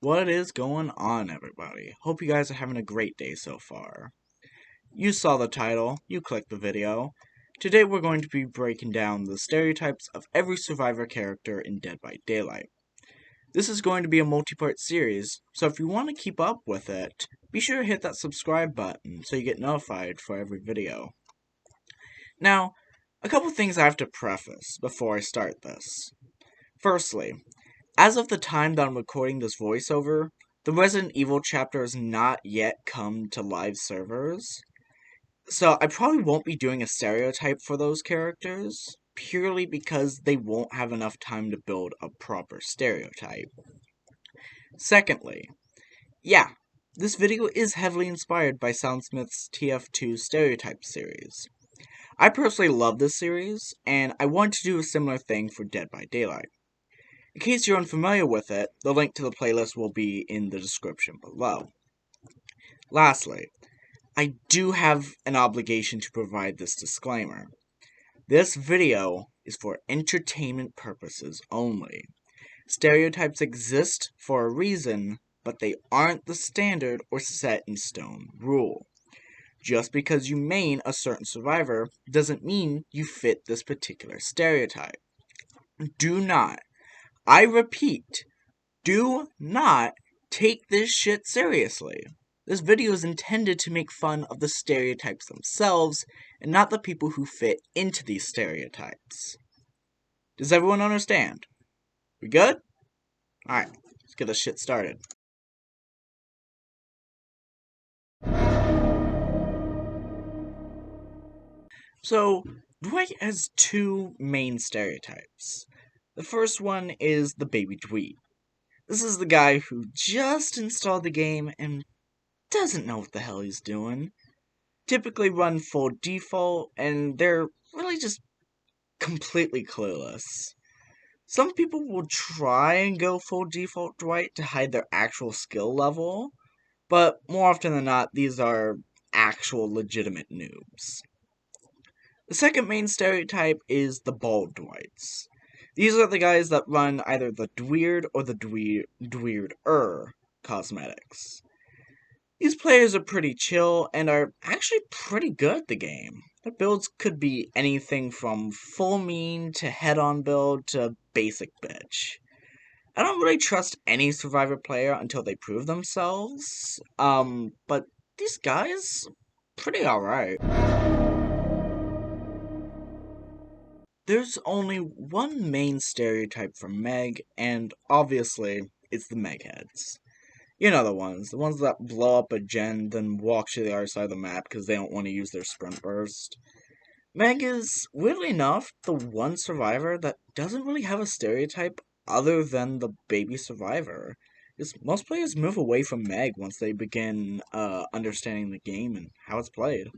What is going on, everybody? Hope you guys are having a great day so far. You saw the title, you clicked the video. Today we're going to be breaking down the stereotypes of every Survivor character in Dead by Daylight. This is going to be a multi-part series, so if you want to keep up with it, be sure to hit that subscribe button so you get notified for every video. Now, a couple things I have to preface before I start this. Firstly, as of the time that I'm recording this voiceover, the Resident Evil chapter has not yet come to live servers, so I probably won't be doing a stereotype for those characters, purely because they won't have enough time to build a proper stereotype. Secondly, yeah, this video is heavily inspired by Soundsmith's TF2 Stereotype series. I personally love this series, and I want to do a similar thing for Dead by Daylight. In case you're unfamiliar with it, the link to the playlist will be in the description below. Lastly, I do have an obligation to provide this disclaimer. This video is for entertainment purposes only. Stereotypes exist for a reason, but they aren't the standard or set in stone rule. Just because you main a certain survivor doesn't mean you fit this particular stereotype. Do not, I repeat, do not take this shit seriously. This video is intended to make fun of the stereotypes themselves, and not the people who fit into these stereotypes. Does everyone understand? We good? Alright, let's get this shit started. So, Dwight has two main stereotypes. The first one is the baby Dwight. This is the guy who just installed the game and doesn't know what the hell he's doing. Typically run full default, and they're really just completely clueless. Some people will try and go full default Dwight to hide their actual skill level, but more often than not, these are actual legitimate noobs. The second main stereotype is the bald Dwights. These are the guys that run either the Dweird or the Dweird-er cosmetics. These players are pretty chill and are actually pretty good at the game. Their builds could be anything from full mean to head-on build to basic bitch. I don't really trust any Survivor player until they prove themselves, but these guys, pretty alright. There's only one main stereotype for Meg, and obviously, it's the Megheads. You know the ones that blow up a gen, then walk to the other side of the map because they don't want to use their sprint burst. Meg is, weirdly enough, the one survivor that doesn't really have a stereotype other than the baby survivor. Because most players move away from Meg once they begin understanding the game and how it's played.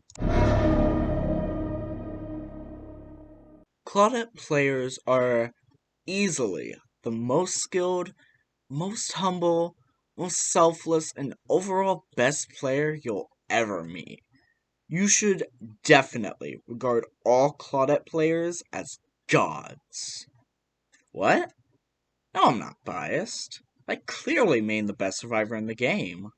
Claudette players are easily the most skilled, most humble, most selfless, and overall best player you'll ever meet. You should definitely regard all Claudette players as gods. What? No, I'm not biased. I clearly main the best survivor in the game.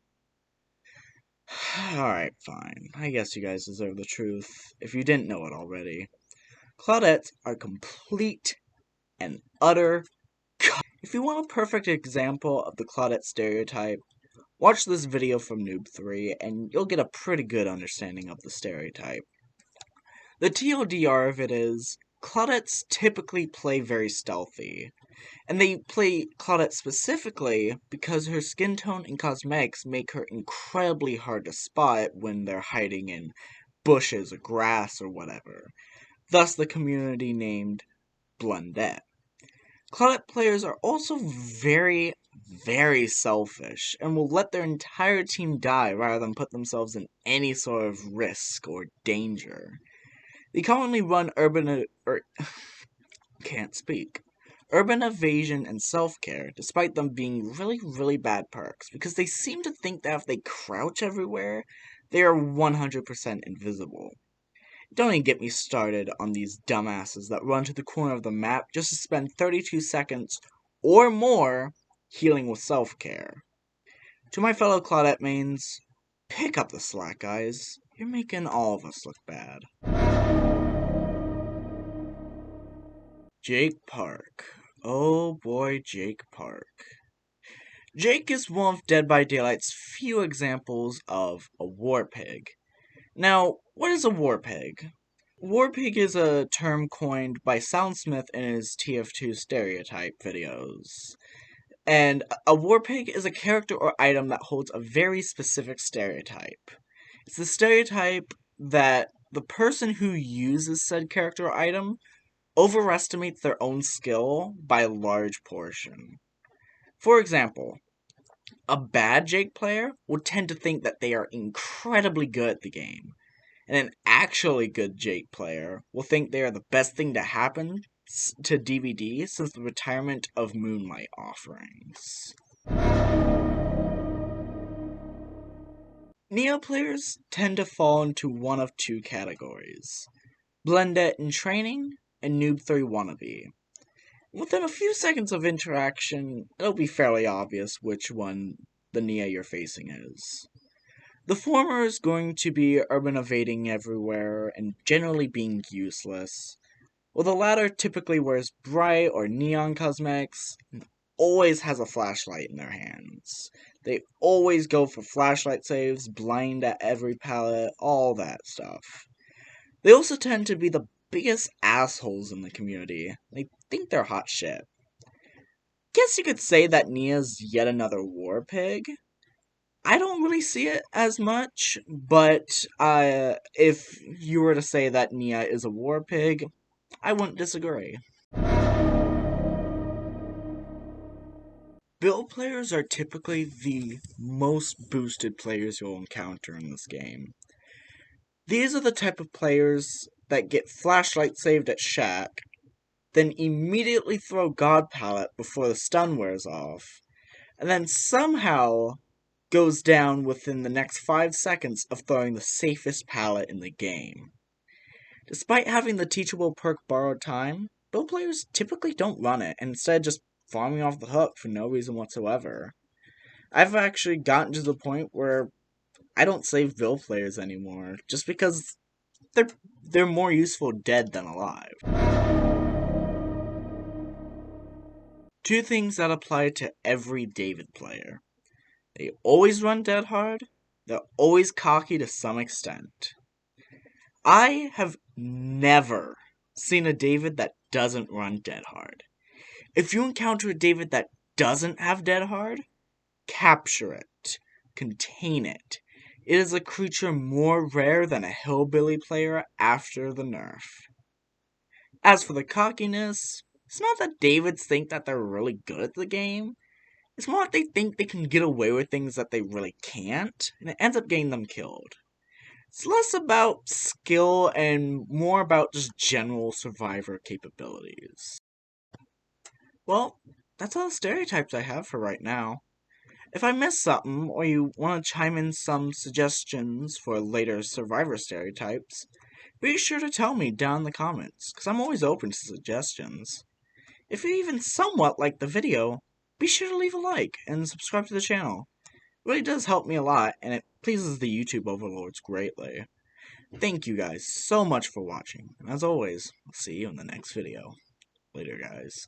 Alright, fine. I guess you guys deserve the truth, if you didn't know it already. Claudettes are complete and utter. If you want a perfect example of the Claudette stereotype, watch this video from Noob3 and you'll get a pretty good understanding of the stereotype. The TLDR of it is, Claudettes typically play very stealthy, and they play Claudette specifically because her skin tone and cosmetics make her incredibly hard to spot when they're hiding in bushes or grass or whatever, thus the community named Blundette. Claudette players are also very, very selfish and will let their entire team die rather than put themselves in any sort of risk or danger. They commonly run urban evasion and self-care, despite them being really, really bad perks, because they seem to think that if they crouch everywhere, they are 100% invisible. Don't even get me started on these dumbasses that run to the corner of the map just to spend 32 seconds or more healing with self-care. To my fellow Claudette mains, pick up the slack, guys. You're making all of us look bad. Jake Park. Oh boy, Jake Park. Jake is one of Dead by Daylight's few examples of a war pig. Now, what is a war pig? War pig is a term coined by Soundsmith in his TF2 Stereotype videos. And a war pig is a character or item that holds a very specific stereotype. It's the stereotype that the person who uses said character or item overestimates their own skill by a large portion. For example, a bad Jake player will tend to think that they are incredibly good at the game, and an actually good Jake player will think they are the best thing to happen to DVD since the retirement of Moonlight offerings. Neo players tend to fall into one of two categories: Blendette in training and Noob 3 wannabe. Within a few seconds of interaction, it'll be fairly obvious which one the Nia you're facing is. The former is going to be urban evading everywhere and generally being useless, while the latter typically wears bright or neon cosmetics and always has a flashlight in their hands. They always go for flashlight saves, blind at every pallet, all that stuff. They also tend to be the biggest assholes in the community. They think they're hot shit. Guess you could say that Nia's yet another war pig. I don't really see it as much, but if you were to say that Nia is a war pig, I wouldn't disagree. Build players are typically the most boosted players you'll encounter in this game. These are the type of players that get flashlight saved at Shack, then immediately throw God Palette before the stun wears off, and then somehow goes down within the next 5 seconds of throwing the safest palette in the game. Despite having the teachable perk Borrowed Time, build players typically don't run it, and instead just farming off the hook for no reason whatsoever. I've actually gotten to the point where I don't save build players anymore, just because they're more useful dead than alive. Two things that apply to every David player. They always run dead hard, they're always cocky to some extent. I have never seen a David that doesn't run dead hard. If you encounter a David that doesn't have dead hard, capture it, contain it. It is a creature more rare than a hillbilly player after the nerf. As for the cockiness, it's not that Davids think that they're really good at the game. It's more that they think they can get away with things that they really can't, and it ends up getting them killed. It's less about skill and more about just general survivor capabilities. Well, that's all the stereotypes I have for right now. If I missed something, or you want to chime in some suggestions for later survivor stereotypes, be sure to tell me down in the comments, because I'm always open to suggestions. If you even somewhat like the video, be sure to leave a like and subscribe to the channel. It really does help me a lot, and it pleases the YouTube overlords greatly. Thank you guys so much for watching, and as always, I'll see you in the next video. Later, guys.